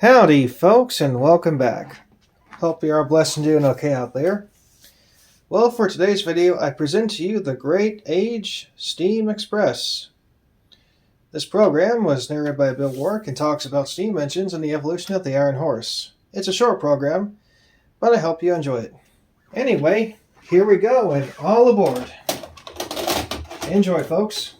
Howdy, folks, and welcome back. Hope you are blessed and doing okay out there. Well, for today's video, I present to you the Great Age Steam Express. This program was narrated by Bill Warwick and talks about steam engines and the evolution of the Iron Horse. It's a short program, but I hope you enjoy it. Anyway, here we go, and all aboard. Enjoy, folks.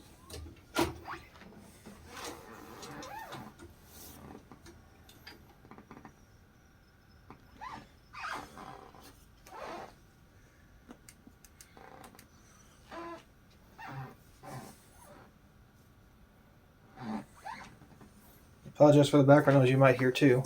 Apologize for the background noise you might hear too.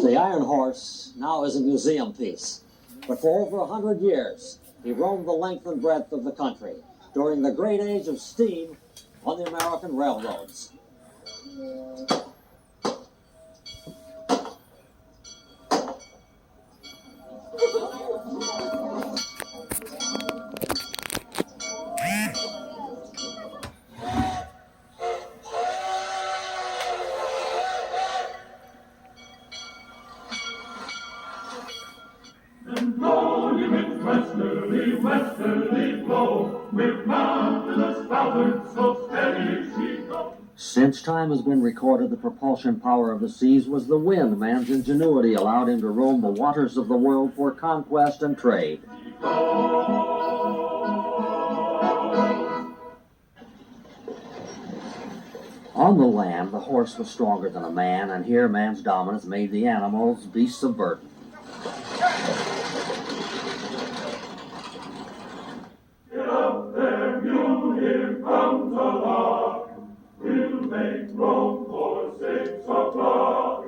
The Iron Horse now is a museum piece, but for over 100 years, he roamed the length and breadth of the country during the great age of steam on the American railroads. And blow, you make westerly, westerly blow, with mountainous ballad, so steady she goes. Since time has been recorded, the propulsion power of the seas was the wind. Man's ingenuity allowed him to roam the waters of the world for conquest and trade. On the land, the horse was stronger than a man, and here man's dominance made the animals beasts of burden. Get up there, mule, here comes a lark. We'll make room for 6 o'clock.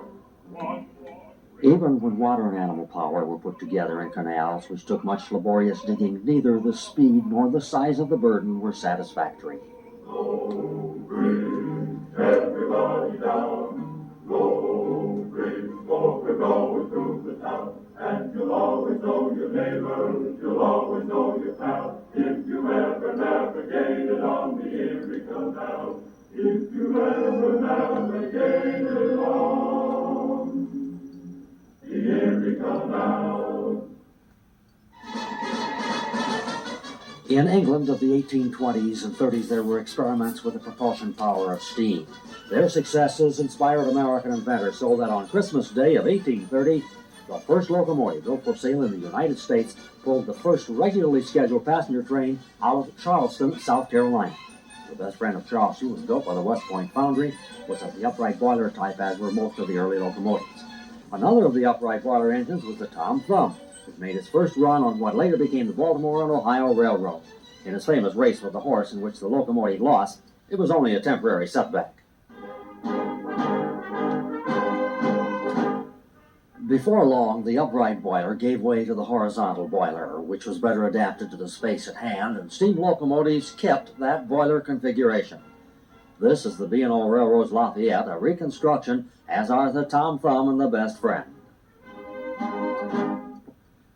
Even when water and animal power were put together in canals, which took much laborious digging, neither the speed nor the size of the burden were satisfactory. Go, bring everybody down. Go, bring, for we're going through the town. And you'll always know your neighbor, you'll always know your pal. If you ever navigated on the Erie Canal, if you ever navigated on the Erie Canal. In England of the 1820s and 30s, there were experiments with the propulsion power of steam. Their successes inspired American inventors so that on Christmas Day of 1830, the first locomotive built for sale in the United States pulled the first regularly scheduled passenger train out of Charleston, South Carolina. The best friend of Charleston was built by the West Point Foundry, was of the upright boiler type, as were most of the early locomotives. Another of the upright boiler engines was the Tom Thumb, which made its first run on what later became the Baltimore and Ohio Railroad. In his famous race with the horse, in which the locomotive lost, it was only a temporary setback. Before long, the upright boiler gave way to the horizontal boiler, which was better adapted to the space at hand, and steam locomotives kept that boiler configuration. This is the B&O Railroad's Lafayette, a reconstruction, as are the Tom Thumb and the Best Friend.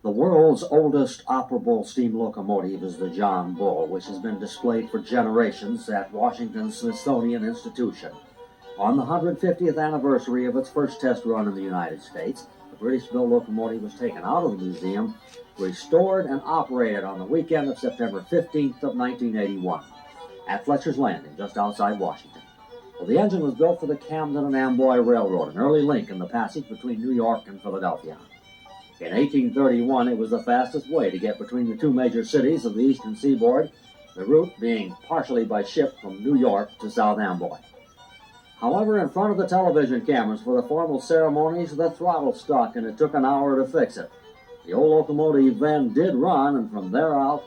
The world's oldest operable steam locomotive is the John Bull, which has been displayed for generations at Washington's Smithsonian Institution. On the 150th anniversary of its first test run in the United States, the British-built locomotive was taken out of the museum, restored, and operated on the weekend of September 15th of 1981 at Fletcher's Landing, just outside Washington. Well, the engine was built for the Camden and Amboy Railroad, an early link in the passage between New York and Philadelphia. In 1831, it was the fastest way to get between the two major cities of the eastern seaboard, the route being partially by ship from New York to South Amboy. However, in front of the television cameras for the formal ceremonies, the throttle stuck and it took an hour to fix it. The old locomotive then did run, and from there out,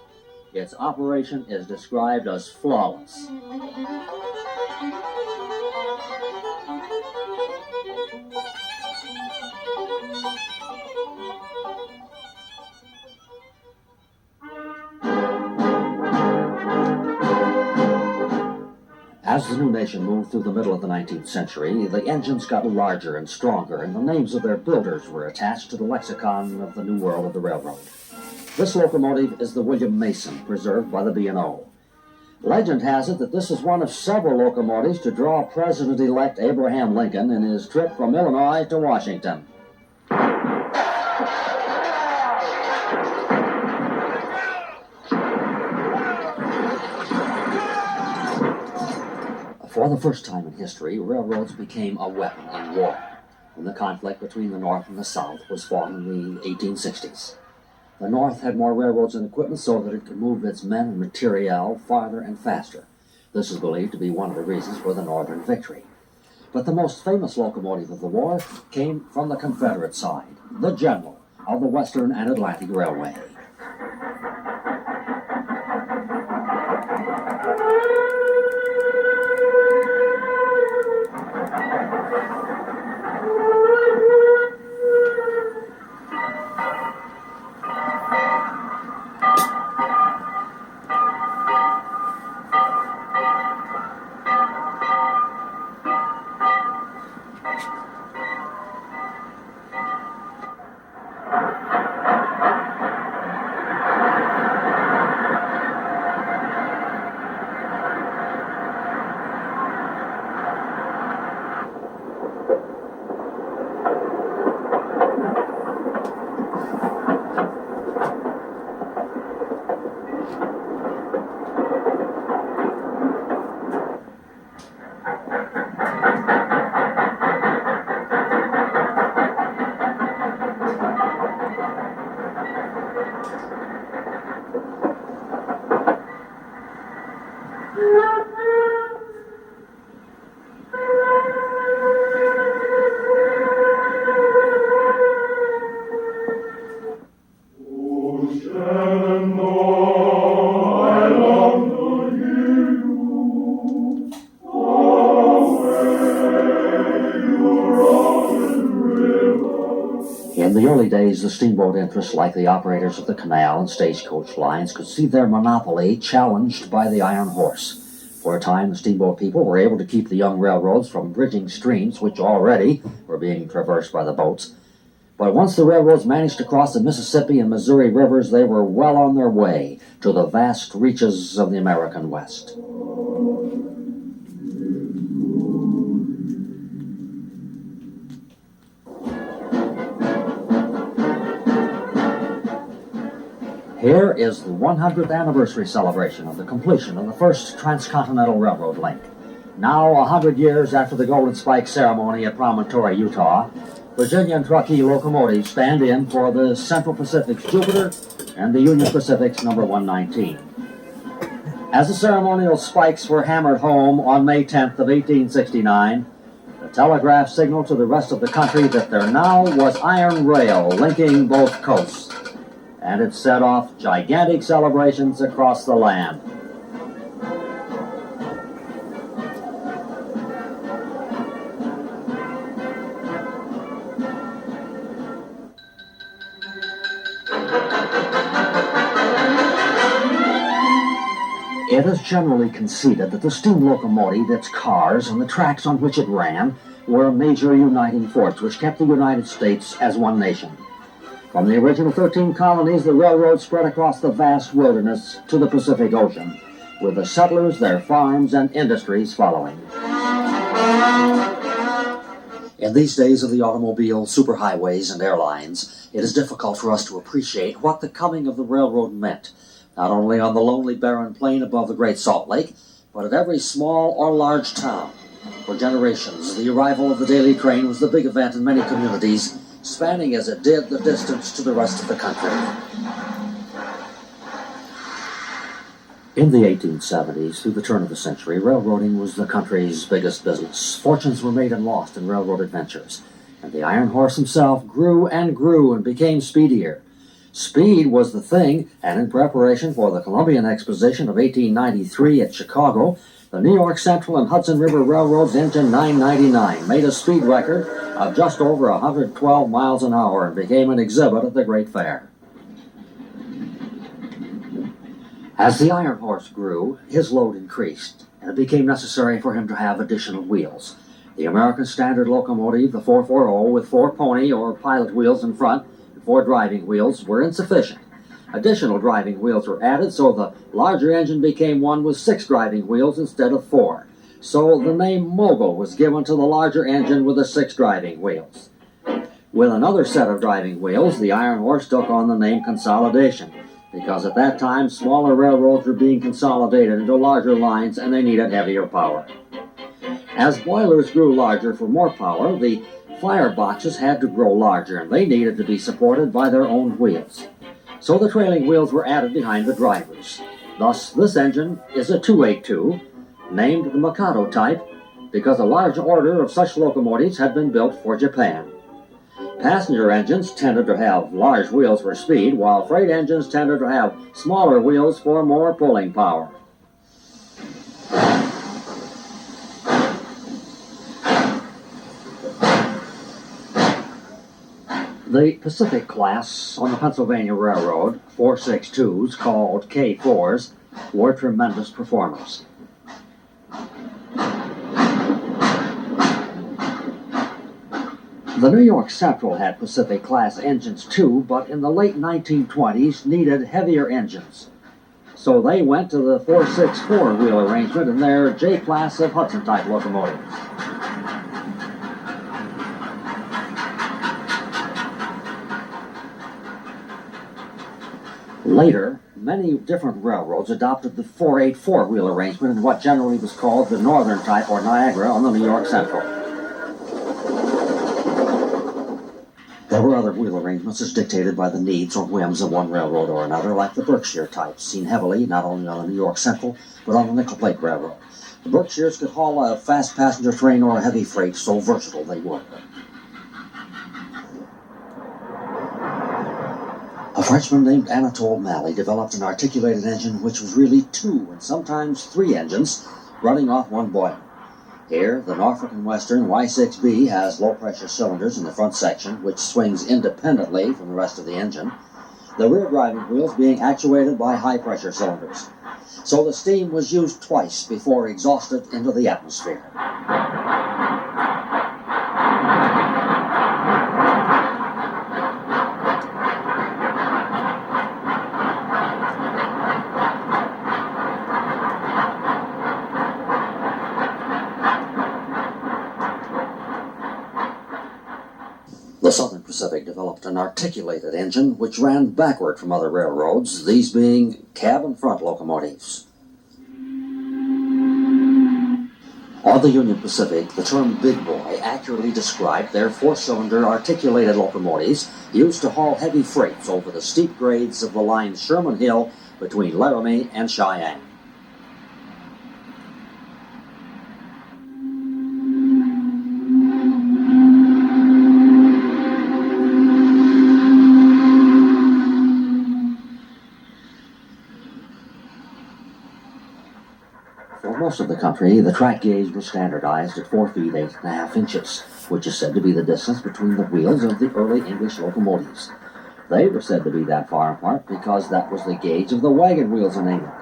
its operation is described as flawless. As the new nation moved through the middle of the 19th century, the engines got larger and stronger, and the names of their builders were attached to the lexicon of the new world of the railroad. This locomotive is the William Mason, preserved by the B&O. Legend has it that this is one of several locomotives to draw President-elect Abraham Lincoln in his trip from Illinois to Washington. For the first time in history, railroads became a weapon in war, when the conflict between the North and the South was fought in the 1860s. The North had more railroads and equipment so that it could move its men and materiel farther and faster. This is believed to be one of the reasons for the Northern victory. But the most famous locomotive of the war came from the Confederate side, the General of the Western and Atlantic Railway. In the early days, the steamboat interests, like the operators of the canal and stagecoach lines, could see their monopoly challenged by the iron horse. For a time, the steamboat people were able to keep the young railroads from bridging streams which already were being traversed by the boats. But once the railroads managed to cross the Mississippi and Missouri rivers, they were well on their way to the vast reaches of the American West. Here is the 100th anniversary celebration of the completion of the first transcontinental railroad link. Now, 100 years after the Golden Spike ceremony at Promontory, Utah, Virginia and Truckee locomotives stand in for the Central Pacific's Jupiter and the Union Pacific's number 119. As the ceremonial spikes were hammered home on May 10th of 1869, the telegraph signaled to the rest of the country that there now was iron rail linking both coasts, and it set off gigantic celebrations across the land. It is generally conceded that the steam locomotive, its cars, and the tracks on which it ran were a major uniting force which kept the United States as one nation. From the original 13 colonies, the railroad spread across the vast wilderness to the Pacific Ocean, with the settlers, their farms, and industries following. In these days of the automobile, superhighways, and airlines, it is difficult for us to appreciate what the coming of the railroad meant, not only on the lonely barren plain above the Great Salt Lake, but at every small or large town. For generations, the arrival of the daily train was the big event in many communities, spanning as it did the distance to the rest of the country. In the 1870s, through the turn of the century, railroading was the country's biggest business. Fortunes were made and lost in railroad adventures, and the iron horse himself grew and became speedier. Speed was the thing, and in preparation for the Columbian Exposition of 1893 at Chicago, the New York Central and Hudson River Railroad's engine 999 made a speed record of just over 112 miles an hour and became an exhibit at the Great Fair. As the iron horse grew, his load increased, and it became necessary for him to have additional wheels. The American standard locomotive, the 440, with 4 pony or pilot wheels in front and 4 driving wheels, were insufficient. Additional driving wheels were added, so the larger engine became one with 6 driving wheels instead of 4. So the name Mogul was given to the larger engine with the 6 driving wheels. With another set of driving wheels, the Iron Horse took on the name Consolidation, because at that time smaller railroads were being consolidated into larger lines and they needed heavier power. As boilers grew larger for more power, the fireboxes had to grow larger and they needed to be supported by their own wheels. So the trailing wheels were added behind the drivers. Thus, this engine is a 282, named the Mikado type, because a large order of such locomotives had been built for Japan. Passenger engines tended to have large wheels for speed, while freight engines tended to have smaller wheels for more pulling power. The Pacific class on the Pennsylvania Railroad, 462s called K4s, were tremendous performers. The New York Central had Pacific class engines too, but in the late 1920s needed heavier engines. So they went to the 464 wheel arrangement in their J class of Hudson type locomotives. Later, many different railroads adopted the 484 wheel arrangement in what generally was called the Northern type or Niagara on the New York Central. There were other wheel arrangements as dictated by the needs or whims of one railroad or another, like the Berkshire type, seen heavily not only on the New York Central, but on the Nickel Plate Railroad. The Berkshires could haul a fast passenger train or a heavy freight, so versatile they were. A Frenchman named Anatole Malley developed an articulated engine which was really 2 and sometimes 3 engines running off one boiler. Here, the Norfolk and Western Y6B has low-pressure cylinders in the front section, which swings independently from the rest of the engine, the rear driving wheels being actuated by high-pressure cylinders. So the steam was used twice before exhausted into the atmosphere. The Southern Pacific developed an articulated engine which ran backward from other railroads, these being cab and front locomotives. On the Union Pacific, the term Big Boy accurately described their 4-cylinder articulated locomotives used to haul heavy freights over the steep grades of the line Sherman Hill between Laramie and Cheyenne. For most of the country, the track gauge was standardized at 4 feet 8.5 inches, which is said to be the distance between the wheels of the early English locomotives. They were said to be that far apart because that was the gauge of the wagon wheels in England.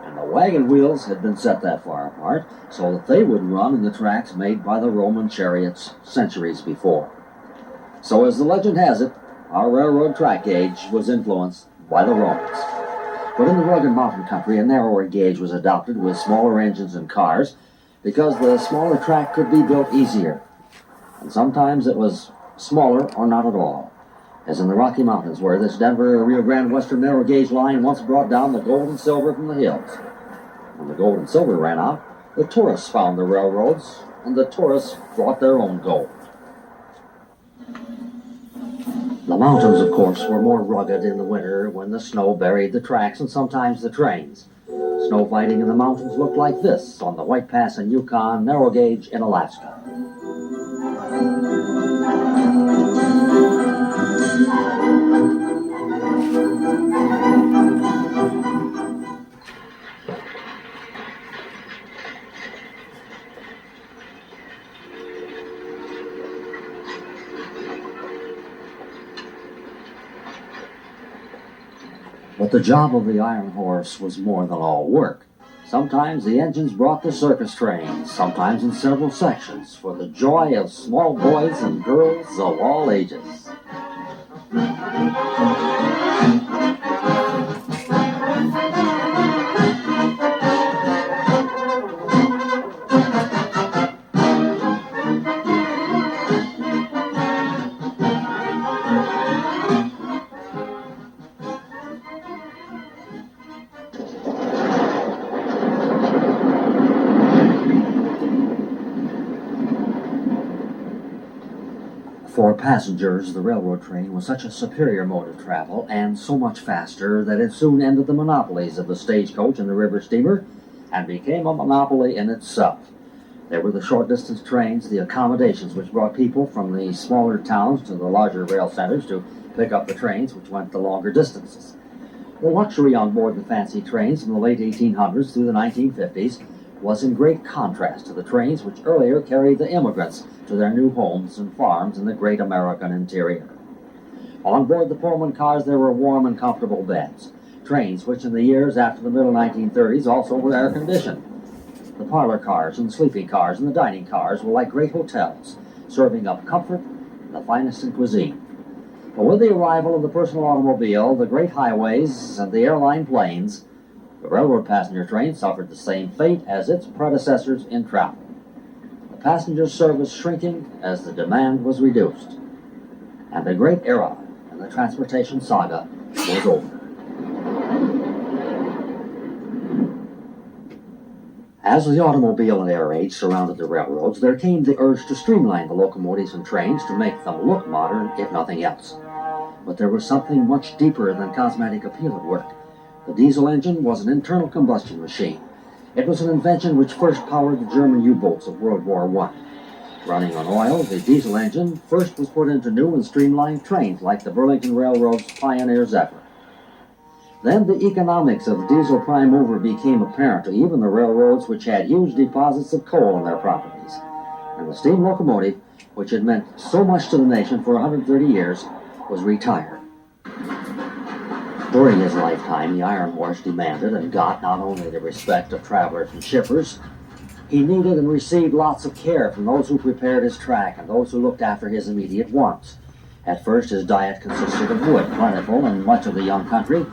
And the wagon wheels had been set that far apart so that they would run in the tracks made by the Roman chariots centuries before. So as the legend has it, our railroad track gauge was influenced by the Romans. But in the rugged mountain country, a narrower gauge was adopted with smaller engines and cars because the smaller track could be built easier. And sometimes it was smaller or not at all, as in the Rocky Mountains, where this Denver-Rio Grande Western narrow gauge line once brought down the gold and silver from the hills. When the gold and silver ran out, the tourists found the railroads, and the tourists brought their own gold. The mountains, of course, were more rugged in the winter when the snow buried the tracks and sometimes the trains. Snow fighting in the mountains looked like this on the White Pass in Yukon, narrow gauge in Alaska. But the job of the Iron Horse was more than all work. Sometimes the engines brought the circus trains, sometimes in several sections, for the joy of small boys and girls of all ages. For passengers, the railroad train was such a superior mode of travel, and so much faster, that it soon ended the monopolies of the stagecoach and the river steamer, and became a monopoly in itself. There were the short-distance trains, the accommodations which brought people from the smaller towns to the larger rail centers to pick up the trains which went the longer distances. The luxury on board the fancy trains from the late 1800s through the 1950s was in great contrast to the trains which earlier carried the immigrants to their new homes and farms in the great American interior. On board the Pullman cars there were warm and comfortable beds. Trains which in the years after the middle 1930s also were air-conditioned. The parlor cars and the sleeping cars and the dining cars were like great hotels, serving up comfort and the finest in cuisine. But with the arrival of the personal automobile, the great highways, and the airline planes, the railroad passenger train suffered the same fate as its predecessors in travel. The passenger service shrinking as the demand was reduced. And the great era in the transportation saga was over. As the automobile and air age surrounded the railroads, there came the urge to streamline the locomotives and trains to make them look modern, if nothing else. But there was something much deeper than cosmetic appeal at work. The diesel engine was an internal combustion machine. It was an invention which first powered the German U-boats of World War I. Running on oil, the diesel engine first was put into new and streamlined trains like the Burlington Railroad's Pioneer Zephyr. Then the economics of the diesel prime mover became apparent to even the railroads which had huge deposits of coal on their properties. And the steam locomotive, which had meant so much to the nation for 130 years, was retired. During his lifetime, the iron horse demanded and got not only the respect of travelers and shippers, he needed and received lots of care from those who prepared his track and those who looked after his immediate wants. At first, his diet consisted of wood, plentiful in much of the young country.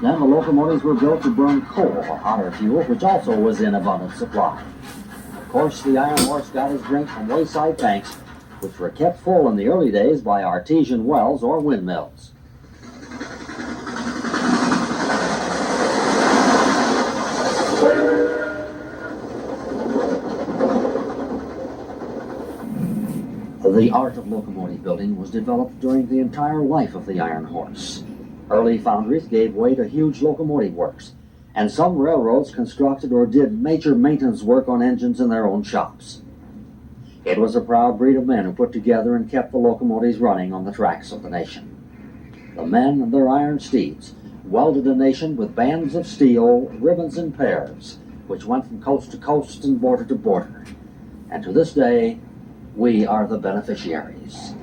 Then the locomotives were built to burn coal, a hotter fuel, which also was in abundant supply. Of course, the iron horse got his drink from wayside tanks, which were kept full in the early days by artesian wells or windmills. The art of locomotive building was developed during the entire life of the iron horse. Early foundries gave way to huge locomotive works, and some railroads constructed or did major maintenance work on engines in their own shops. It was a proud breed of men who put together and kept the locomotives running on the tracks of the nation. The men and their iron steeds welded a nation with bands of steel, ribbons and pairs, which went from coast to coast and border to border. And to this day, we are the beneficiaries.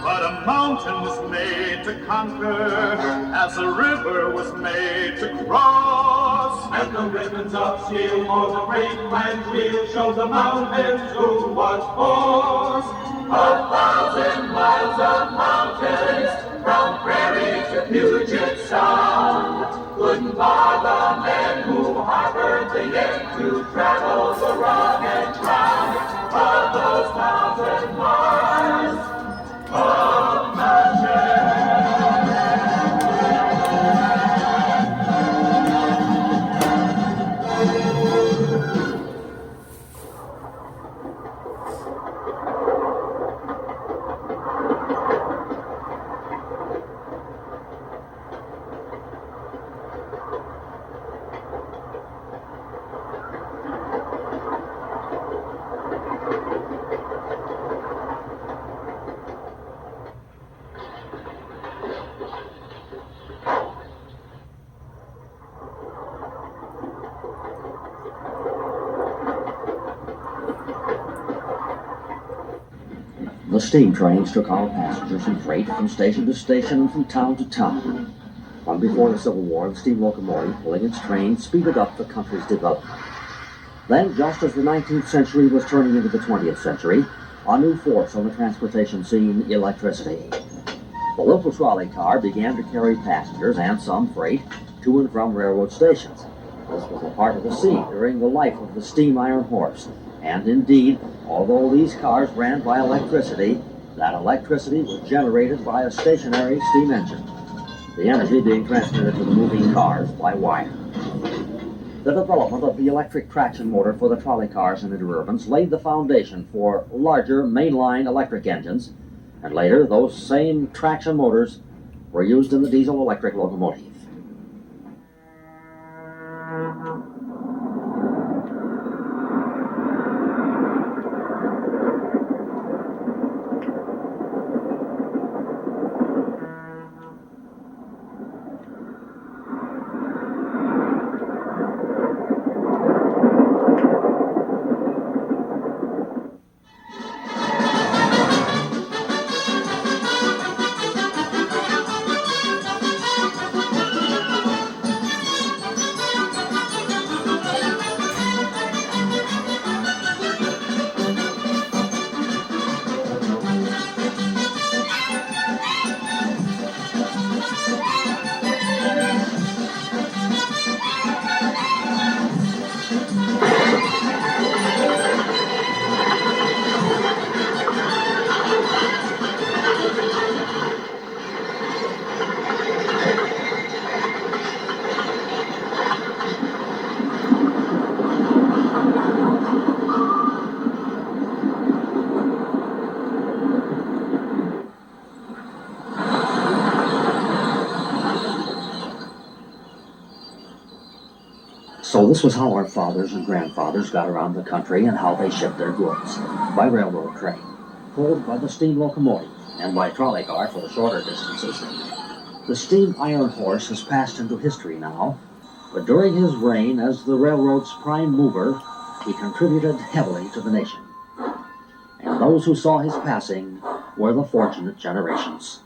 But a mountain was made to conquer, as a river was made to cross. And the ribbons of steel for the great grand wheel show the mountains who was force. 1,000 miles of mountains, from prairie to Puget Sound, couldn't bar the men who harbored the end to travel the rugged ground of those 1,000 miles of mountains. the steam trains took our passengers and freight from station to station and from town to town. Long before the Civil War, the steam locomotive, pulling its train, speeded up the country's development. Then, just as the 19th century was turning into the 20th century, a new force on the transportation scene, electricity. The local trolley car began to carry passengers and some freight to and from railroad stations. This was a part of the scene during the life of the steam iron horse. And indeed, although these cars ran by electricity, that electricity was generated by a stationary steam engine, the energy being transmitted to the moving cars by wire. The development of the electric traction motor for the trolley cars and interurbans laid the foundation for larger mainline electric engines, and later those same traction motors were used in the diesel-electric locomotive. So this was how our fathers and grandfathers got around the country and how they shipped their goods. By railroad train, pulled by the steam locomotive, and by trolley car for the shorter distances. The steam iron horse has passed into history now, but during his reign as the railroad's prime mover, he contributed heavily to the nation. And those who saw his passing were the fortunate generations.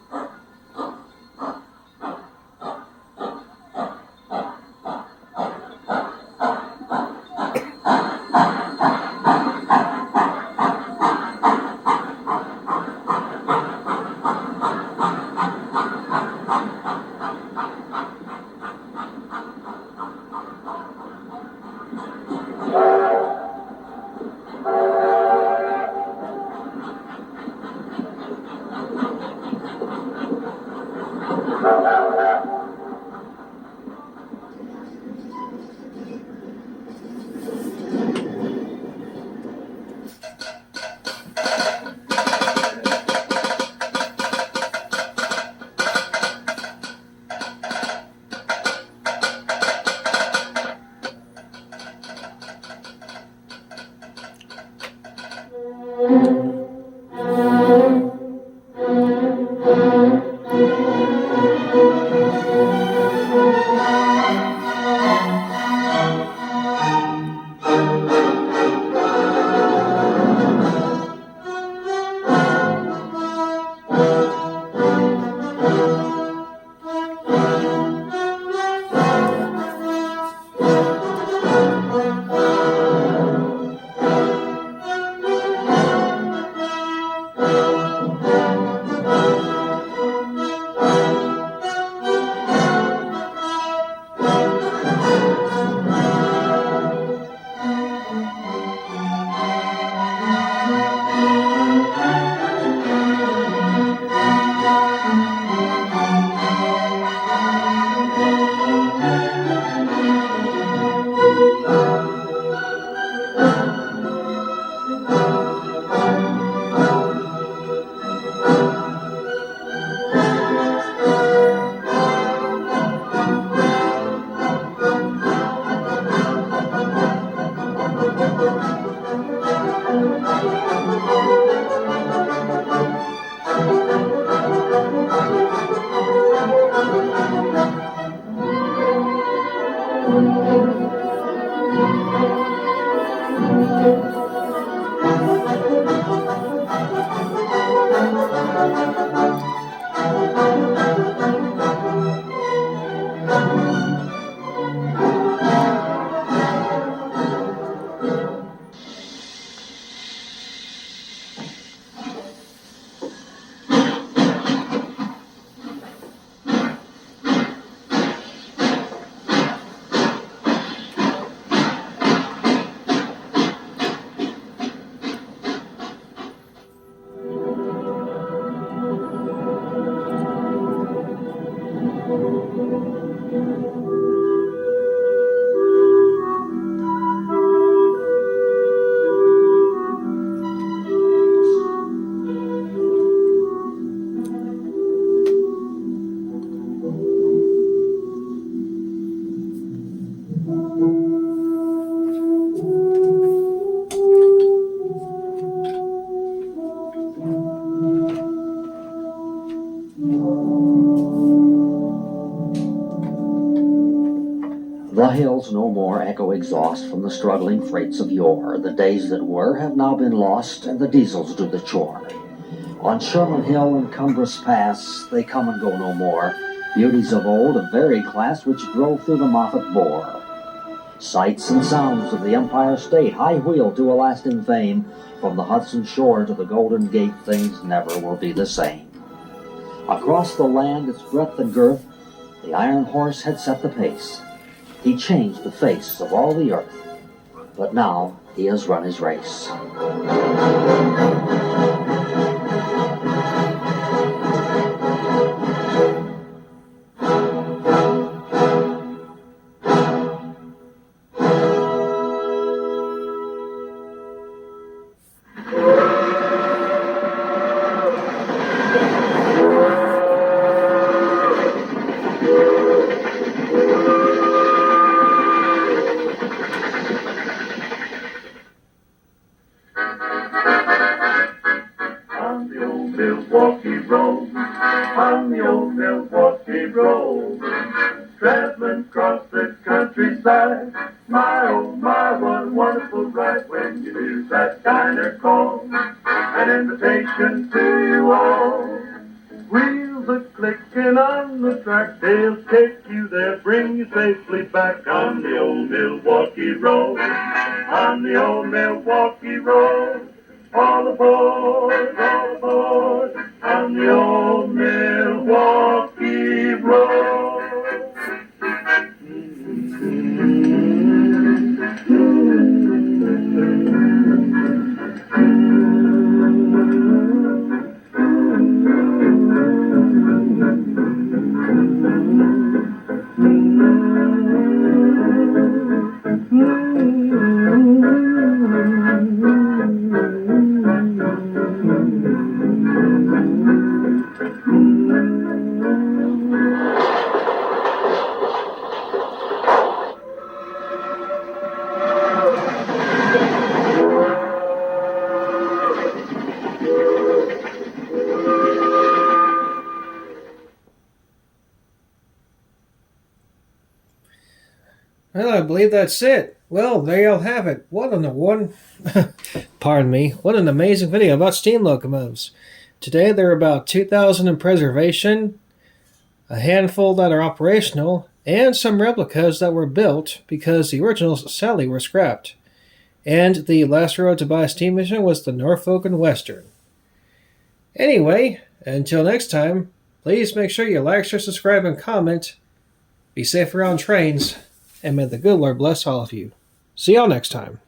bells no more echo exhaust from the struggling freights of yore. The days that were have now been lost, and the diesels do the chore. On Sherman Hill and Cumbrous Pass they come and go no more, beauties of old, of varied class, which drove through the Moffat bore. Sights and sounds of the Empire State, high-wheeled to a lasting fame, from the Hudson shore to the Golden Gate, things never will be the same. Across the land, its breadth and girth, the iron horse had set the pace. He changed the face of all the earth, but now he has run his race. On the old Milwaukee Road, on the old Milwaukee Road, traveling across the countryside. My oh my, what a wonderful ride when you hear that diner call, an invitation to you all. Wheels are clicking on the track, they'll take you there, bring you safely back on the old Milwaukee Road, on the old Milwaukee Road. All aboard, on the old Milwaukee Road. Well, I believe that's it. Well, there you'll have it. What an amazing video about steam locomotives. Today there are about 2,000 in preservation, a handful that are operational, and some replicas that were built because the originals sadly were scrapped. And the last railroad to buy a steam engine was the Norfolk and Western. Anyway, until next time, please make sure you like, share, subscribe, and comment. Be safe around trains. And may the good Lord bless all of you. See y'all next time.